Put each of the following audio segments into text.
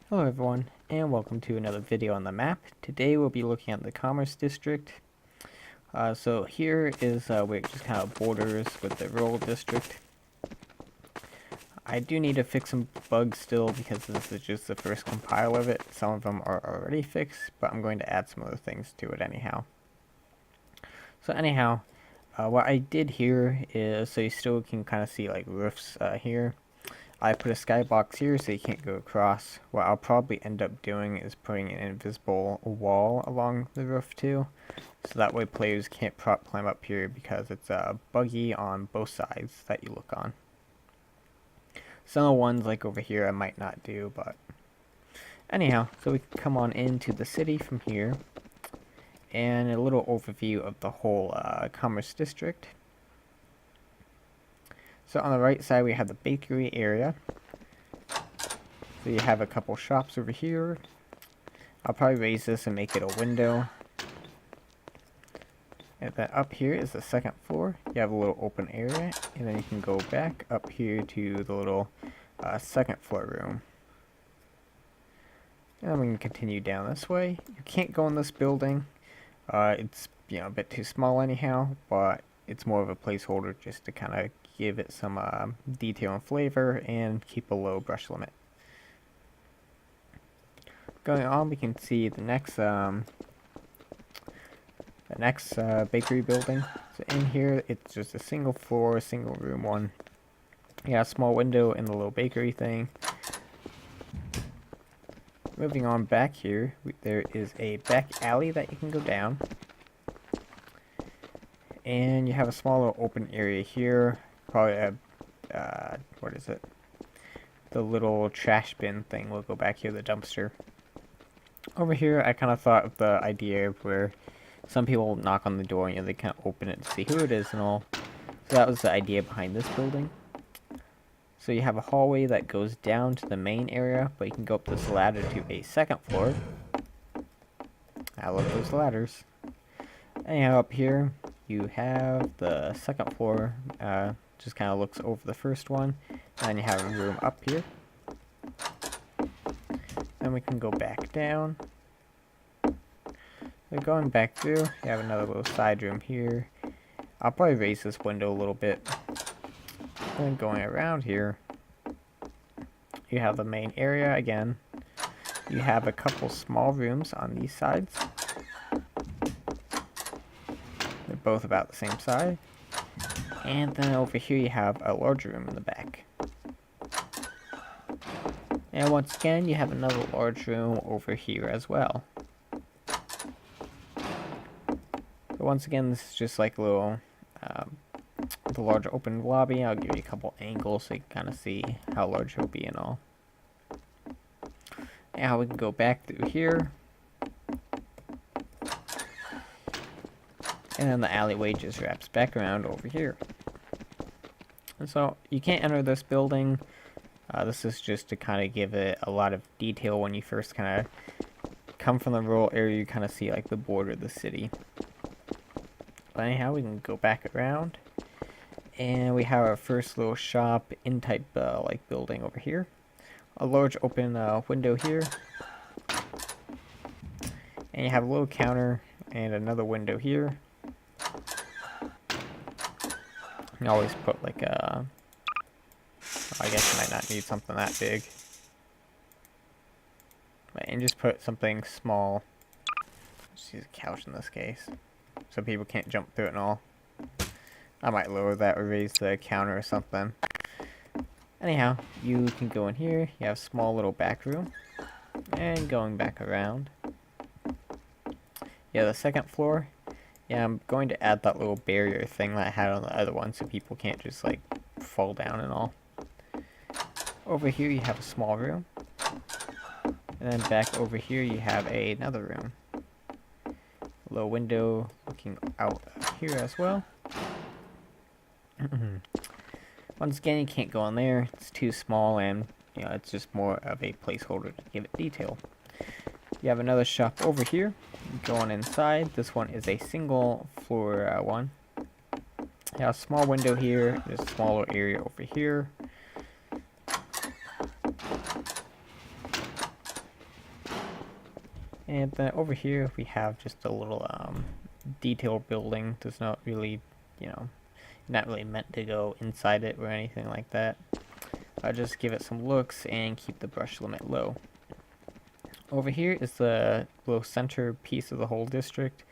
Hello everyone, and welcome to another video on the map. Today we'll be looking at the Commerce District. So here is where it just kind of borders with the rural district. I do need to fix some bugs still because this is just the first compile of it. Some of them are already fixed, but I'm going to add some other things to it anyhow. So anyhow, what I did here is, so you still can kind of see like roofs here. I put a skybox here so you can't go across. What I'll probably end up doing is putting an invisible wall along the roof too, so that way players can't climb up here because it's buggy on both sides that you look on. Some of the ones like over here I might not do, but anyhow, so we can come on into the city from here, and a little overview of the whole Commerce District. So on the right side we have the bakery area. So you have a couple shops over here. I'll probably raise this and make it a window. And then up here is the second floor. You have a little open area, and then you can go back up here to the little second floor room. And then we can continue down this way. You can't go in this building. It's a bit too small anyhow, but it's more of a placeholder just to kind of give it some detail and flavor and keep a low brush limit. Going on, we can see the next bakery building. So in here, it's just a single floor, single room one. You got a small window in the little bakery thing. Moving on back here, there is a back alley that you can go down. And you have a small little open area here. Probably a, what is it? The little trash bin thing will go back here, the dumpster. Over here, I kind of thought of the idea where some people knock on the door and they kind of open it to see who it is and all. So that was the idea behind this building. So you have a hallway that goes down to the main area, but you can go up this ladder to a second floor. I love those ladders. Anyhow, up here, you have the second floor, just kind of looks over the first one, and then you have a room up here. Then we can go back down. So going back through, you have another little side room here. I'll probably raise this window a little bit. Then going around here, you have the main area again. You have a couple small rooms on these sides. They're both about the same size. And then over here you have a larger room in the back. And once again, you have another large room over here as well. So once again, this is just like a little, the large open lobby. I'll give you a couple angles so you can kind of see how large it'll be and all. Now we can go back through here. And then the alleyway just wraps back around over here. And so you can't enter this building. This is just to kind of give it a lot of detail when you first kind of come from the rural area. You kind of see like the border of the city. But anyhow, we can go back around. And we have our first little shop in type like building over here. A large open window here. And you have a little counter and another window here. You always put like a, I guess you might not need something that big. And just put something small. Just use a couch in this case, so people can't jump through it and all. I might lower that or raise the counter or something. Anyhow, you can go in here. You have a small little back room. And going back around. Yeah, the second floor. Yeah, I'm going to add that little barrier thing that I had on the other one so people can't just like fall down and all. Over here you have a small room. And then back over here you have another room. A little window looking out here as well. Once again, you can't go in there. It's too small and it's just more of a placeholder to give it detail. You have another shop over here. Going inside, this one is a single floor one. You have a small window here. There's a smaller area over here. And then over here we have just a little detailed building. Does not really, you know, not really meant to go inside it or anything like that. I'll just give it some looks and keep the brush limit low. Over here is the little center piece of the whole district.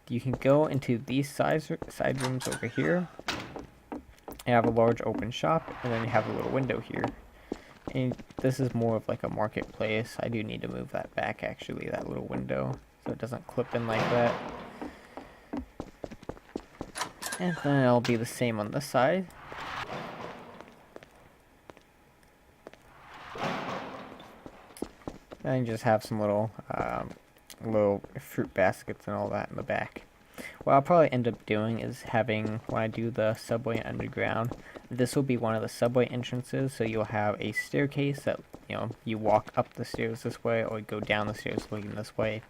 You can go into these side rooms over here. You have a large open shop, and then you have a little window here. And this is more of like a marketplace. I do need to move that back, actually, that little window, so it doesn't clip in like that. And then it'll be the same on this side. And you just have some little fruit baskets and all that in the back. What I'll probably end up doing is having, when I do the subway underground, this will be one of the subway entrances, so you'll have a staircase that, you know, you walk up the stairs this way or go down the stairs looking this way.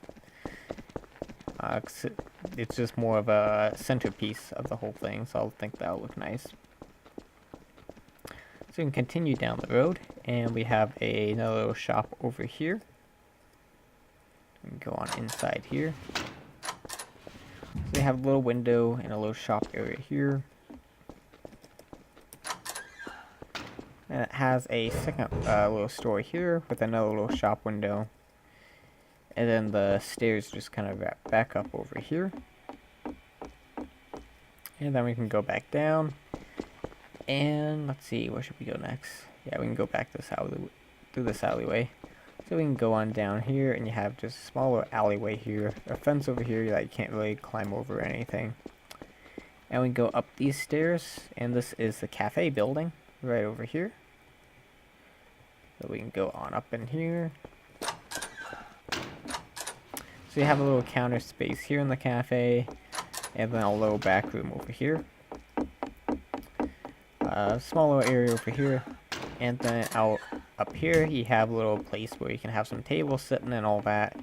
It's just more of a centerpiece of the whole thing, so I'll think that'll look nice. So we can continue down the road, and we have another little shop over here. We can go on inside here. So we have a little window and a little shop area here. And it has a second little store here with another little shop window. And then the stairs just kind of wrap back up over here. And then we can go back down. And let's see, where should we go next? Yeah, we can go back this through this alleyway. So we can go on down here, and you have just a smaller alleyway here, a fence over here that you can't really climb over or anything. And we can go up these stairs, and this is the cafe building right over here. So we can go on up in here. So you have a little counter space here in the cafe, and then a little back room over here. A smaller area over here, and then out up here you have a little place where you can have some tables sitting and all that,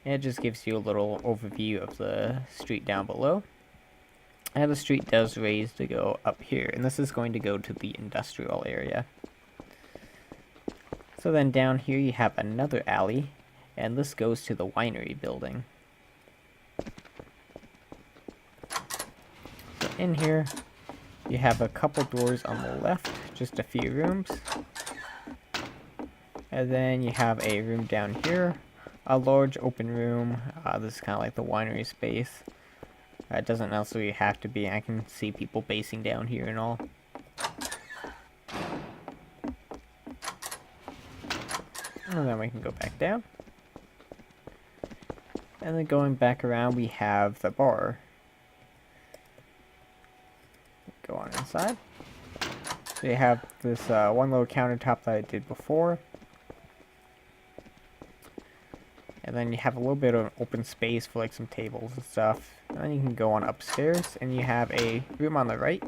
and it just gives you a little overview of the street down below. And the street does raise to go up here, and this is going to go to the industrial area. So then down here you have another alley, and this goes to the winery building. So in here you have a couple doors on the left, just a few rooms. And then you have a room down here, a large open room. This is kind of like the winery space. It doesn't necessarily have to be. I can see people basing down here and all. And then we can go back down. And then going back around, we have the bar. Go on inside. So you have this one little countertop that I did before. And then you have a little bit of open space for like some tables and stuff. And then you can go on upstairs, and you have a room on the right,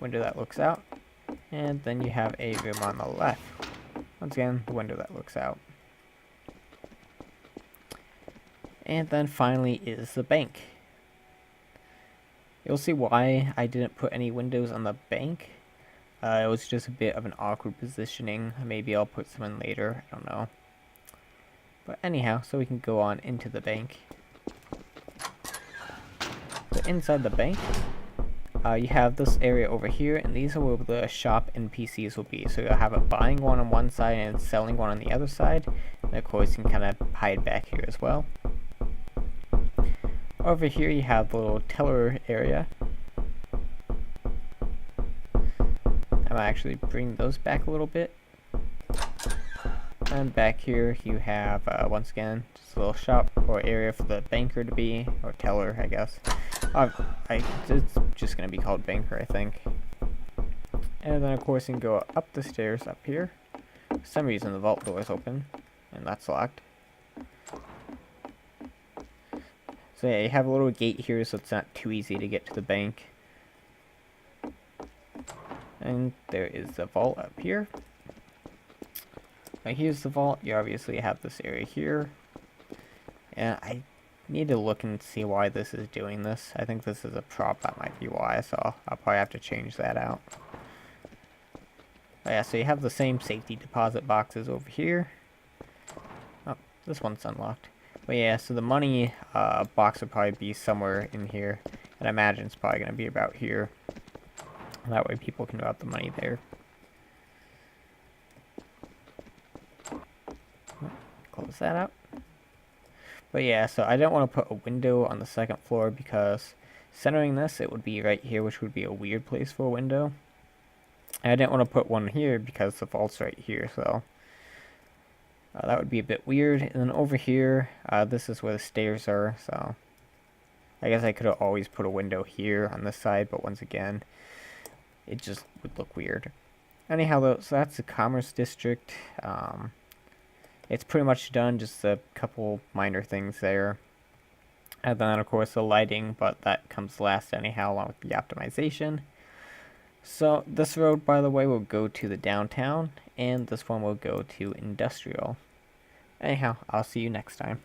window that looks out. And then you have a room on the left. Once again, the window that looks out. And then finally is the bank. You'll see why I didn't put any windows on the bank. It was just a bit of an awkward positioning. Maybe I'll put some in later, I don't know. But anyhow, so we can go on into the bank. So inside the bank, you have this area over here, and these are where the shop NPCs will be. So you'll have a buying one on one side and selling one on the other side. And of course you can kind of hide back here as well. Over here you have the little teller area. I'm gonna actually bring those back a little bit. And back here you have, once again, just a little shop or area for the banker to be, or teller, I guess. It's just going to be called banker, I think. And then of course you can go up the stairs up here. For some reason the vault door is open, and that's locked. So yeah, you have a little gate here, so it's not too easy to get to the bank. And there is the vault up here. Now here's the vault. You obviously have this area here. And I need to look and see why this is doing this. I think this is a prop, that might be why, so I'll probably have to change that out. But yeah, so you have the same safety deposit boxes over here. Oh, This one's unlocked. But yeah, so the money box will probably be somewhere in here. And I imagine it's probably going to be about here. That way people can route the money there. Close that out. But yeah, so I don't want to put a window on the second floor because centering this, it would be right here, which would be a weird place for a window. And I didn't want to put one here because the vault's right here, so that would be a bit weird. And then over here, this is where the stairs are, so I guess I could have always put a window here on this side, but once again, it just would look weird. Anyhow, though, so that's the Commerce District. It's pretty much done, just a couple minor things there. And then, of course, the lighting, but that comes last anyhow, along with the optimization. So this road, by the way, will go to the downtown, and this one will go to industrial. Anyhow, I'll see you next time.